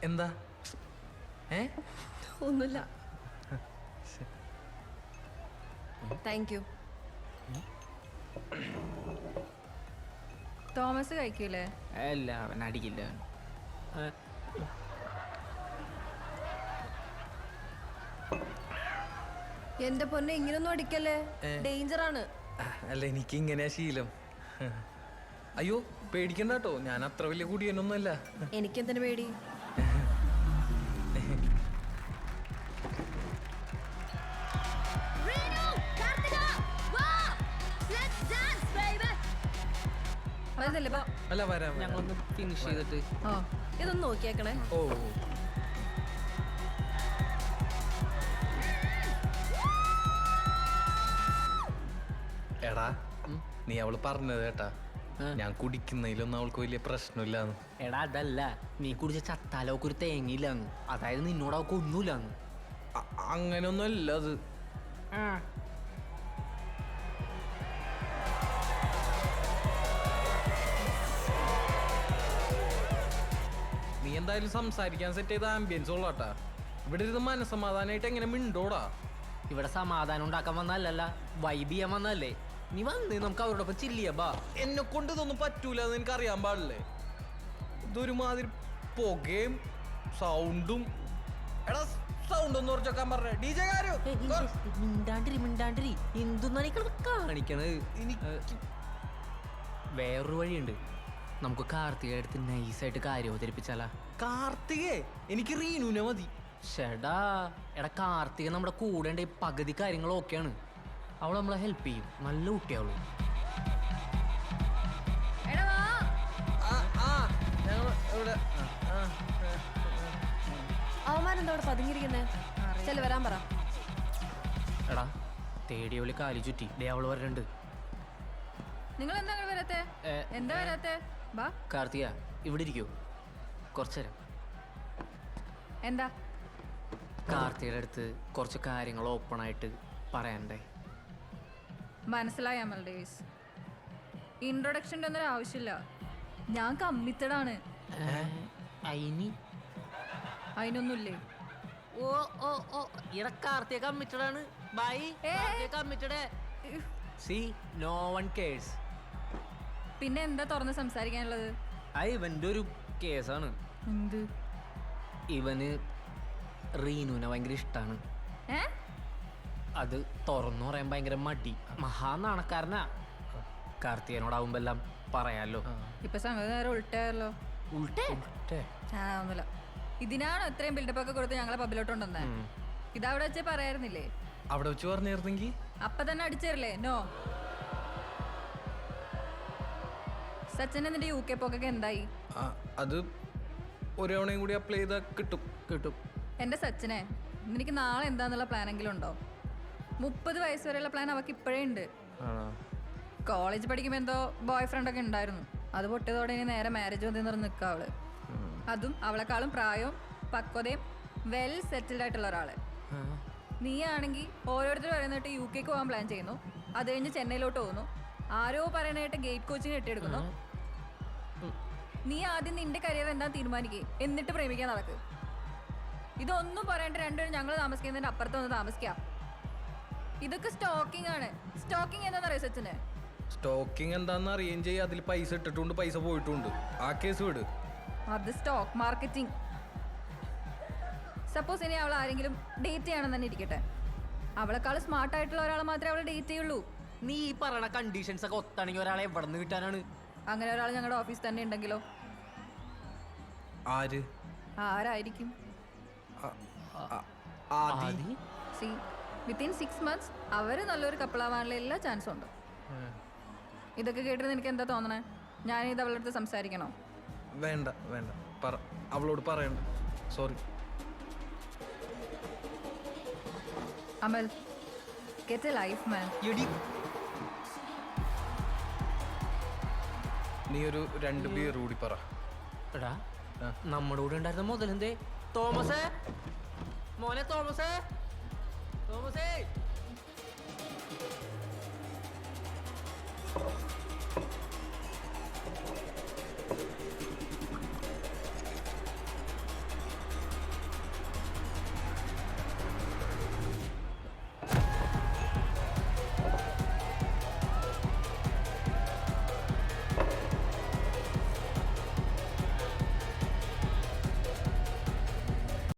എന്താ? ഒന്നുമില്ല. Thank you. Thomas കഴിക്കൂലേ? അല്ല, അവൻ അടിക്കില്ല. എന്റെ പൊന്നെ, ഇങ്ങനൊന്നും അടിക്കല്ലേ, ഡേഞ്ചർ ആണ്. അല്ല, എനിക്ക് ഇങ്ങനെയാ ശീലം. അയ്യോ, പേടിക്കണ്ട കേട്ടോ, ഞാൻ അത്ര വലിയ കുടിയനൊന്നുമല്ല. എനിക്കെന്തിനു പേടി? അല്ല, വരാം. ഞങ്ങളൊന്ന് ഫിനിഷ് ചെയ്തിട്ട്. ഇതൊന്ന് നോക്കിയേക്കണേ. ഓ, എടാ, നീ അവള് പറഞ്ഞത് കേട്ടാ, ഞാൻ കുടിക്കുന്നതിലൊന്നും അവൾക്ക് വലിയ പ്രശ്നമില്ലാന്ന്. എടാ, അതല്ല, നീ കുടിച്ച ചത്താലോക്ക് ഒരു തേങ്ങയില്ലാന്ന്, അതായത് നിന്നോട് അവൾക്ക് ഒന്നുമില്ലാന്ന്. അങ്ങനൊന്നും അല്ല അത്. നീ എന്തായാലും സംസാരിക്കാൻ സെറ്റ് ചെയ്ത ആംബിയൻസ് ഉള്ളാട്ടാ. ഇവിടെ ഇരുന്ന് മനസ്സമാധാനായിട്ട് എങ്ങനെ മിണ്ടോടാ? ഇവിടെ സമാധാനം ഉണ്ടാക്കാൻ വന്നല്ല, വൈബ് ചെയ്യാൻ വന്നല്ലേ. നീ വന്ന് നമുക്ക് അവരോടൊപ്പം ചില്ലിയ ബാ. എന്നെ കൊണ്ട് ഇതൊന്നും പറ്റൂല എന്ന് എനിക്ക് അറിയാൻ പാടില്ലേ? ഇതൊരുമാതിരി പുകയും സൗണ്ടും. എടാ, സൗണ്ട് ഒന്ന് കുറച്ചൊക്കാൻ പറഞ്ഞേ. മിണ്ടാണ്ടിരി എന്തൊന്നാണ് കാണിക്കണത്? വേറൊരു വഴിയുണ്ട്. നമുക്ക് കാർത്തികയുടെ അടുത്ത് നൈസായിട്ട് കാര്യം അവതരിപ്പിച്ചാലാ? കാർത്തികേ, എനിക്ക് റീനുനെ മതി. ഷെടാ, എടാ, കാർത്തിക നമ്മുടെ കൂടെ ഉണ്ട്. പകുതി കാര്യങ്ങളും ഓക്കെയാണ്. അവൾ നമ്മളെ ഹെൽപ്പ് ചെയ്യും. നല്ല കുട്ടിയാവള്. അവന്മാരെന്താ അവിടെ പതുങ്ങിയിരിക്കുന്നേ? ചെല്, വരാൻ പറ. എടാ, തേടിയവളി കാലി ചുറ്റി. ദേ അവള് വരണ്ട്. നിങ്ങൾ എന്താ വരാത്തെ? എന്താ വരാത്തെ? ബാ കാർത്തിക, ഇവിടെ ഇരിക്കൂ കുറച്ചേരം. എന്താ? കാർത്തികയുടെ അടുത്ത് കുറച്ച് കാര്യങ്ങൾ ഓപ്പൺ ആയിട്ട് പറയണ്ടേ? മനസ്സിലായി അമൽ ഡേയ്സ്. ഇൻട്രൊഡക്ഷൻ്റെ ഒന്നും ആവശ്യമില്ല. ഞാൻ കമ്മിറ്റഡാണ്. അതിനൊന്നുമില്ലേ? ഓ ഓ ഓ ഇട കാർത്തിക കമ്മിറ്റഡാണ്. Bye, committed. See, no one cares. പിന്നെ എന്താ തുറന്ന് സംസാരിക്കാനുള്ളത്? ഇവന്റെ ഒരു കേസാണ്. എന്ത്? ഇവന് റീനുവിനെ ഭയങ്കര ഇഷ്ടമാണ്. അത് തുറന്നു പറയാൻ ഭയങ്കര മടി. മഹാനാണക്കാരനാ. കാർത്തികനോടാവുമ്പോ എല്ലാം പറയാലോ. ഇപ്പൊ സംഗതി നേരെ ഉൾട്ടയല്ലോ. ഒന്നുമില്ല. ഇതിനാണോ ഇത്രയും ബിൽഡപ്പ് ഒക്കെ കൊടുത്ത് ഞങ്ങളെ പബ്ബിലോട്ടുണ്ടെന്നേ? ഇതവിടെ വെച്ച് പറയായിരുന്നില്ലേ? അവിടെ വെച്ച് പറഞ്ഞിരുന്നെങ്കിൽ അപ്പൊ തന്നെ അടിച്ചേരില്ലേ? നോ. സച്ചിൻ, എന്നിട്ട് UK പോക്കൊക്കെ എന്തായി? അത് ഒരു തവണയും കൂടി അപ്ലൈ ചെയ്താൽ കിട്ടും. എന്റെ സച്ചിനെ, നിനക്ക് നാളെ എന്താന്നുള്ള പ്ലാനെങ്കിലും ഉണ്ടോ? 30 വയസ്സ് വരെയുള്ള പ്ലാൻ അവൾക്ക് ഇപ്പോഴേ ഉണ്ട്. കോളേജ് പഠിക്കുമ്പോൾ എന്തോ ബോയ് ഫ്രണ്ടൊക്കെ ഉണ്ടായിരുന്നു. അത് പൊട്ടിയതോടെ ഇനി നേരെ മാരേജ് വന്ന് നിൽക്കുക അവള്. അതും അവളെക്കാളും പ്രായവും പക്വതയും വെൽ സെറ്റിൽഡ് ആയിട്ടുള്ള ഒരാള്. നീ ആണെങ്കിൽ ഓരോരുത്തർ പറയുന്നിട്ട് UK പോകാൻ പ്ലാൻ ചെയ്യുന്നു. അത് കഴിഞ്ഞ് ചെന്നൈയിലോട്ട് പോകുന്നു. ആരോ പറയാനായിട്ട് ഗേറ്റ് കോച്ചിങ് കെട്ടിയെടുക്കുന്നു. നീ ആദ്യം നിന്റെ കരിയർ എന്താ തീരുമാനിക്കേ, എന്നിട്ട് പ്രേമിക്കാൻ നടക്ക്. ഇതൊന്നും പറയണ്ട. രണ്ടുപേരും ഞങ്ങൾ താമസിക്കുന്നതിന്റെ അപ്പുറത്ത് വന്ന് താമസിക്കാം. ഇതൊക്കെ സ്റ്റോക്കിംഗ് ആണ്. സ്റ്റോക്കിംഗ് എന്താണെന്നറിയോ സച്ചിന്? സ്റ്റോക്കിംഗ് എന്താണെന്ന് അറിയുകയും ചെയ്യും. അതിൽ പൈസ ഇട്ടിട്ടുണ്ട്, പൈസ പോയിട്ടുണ്ട്. ആ കേസ് വിട്. അത് സ്റ്റോക്ക് മാർക്കറ്റിംഗ്. സപ്പോസ് ഇനി അവൾ ആരെങ്കിലും ഡേറ്റ് ചെയ്യണമെന്ന് തന്നെ ഇരിക്കട്ടെ. അവളെക്കാൾ സ്മാർട്ട് ആയിട്ടുള്ള ഒരാളെ മാത്രമേ അവൾ ഡേറ്റ് ചെയ്യുള്ളൂ. നീ ഈ പറയണ കണ്ടീഷൻസ് ഒക്കെ ഒത്താണെങ്കിൽ ഒരാളെ എവിടെ നിന്ന് കിട്ടാനാണ്? അങ്ങനെ ഒരാൾ ഞങ്ങളുടെ ഓഫീസ് തന്നെ ഉണ്ടെങ്കിലോ? ആരായിരിക്കും? സി, വിത്തിൻ 6 months അവര് നല്ലൊരു കപ്പിളാവാനുള്ള എല്ലാ ചാൻസും ഉണ്ട്. ഇതൊക്കെ കേട്ടിട്ട് എനിക്ക് എന്താ തോന്നണേ? ഞാനിത് അവളുടെ അടുത്ത് സംസാരിക്കണോ? വേണ്ട, അവളോട് പറയണ്ട. Sorry. Amal, get a life man. നീ ഒരു 2 ബിയർ കൂടി പറ. എടാ, നമ്മുടെ കൂടെ ഉണ്ടായിരുന്ന മുതലെന്തേ? തോമസേ, മോനെ തോമസേ. തോമസേ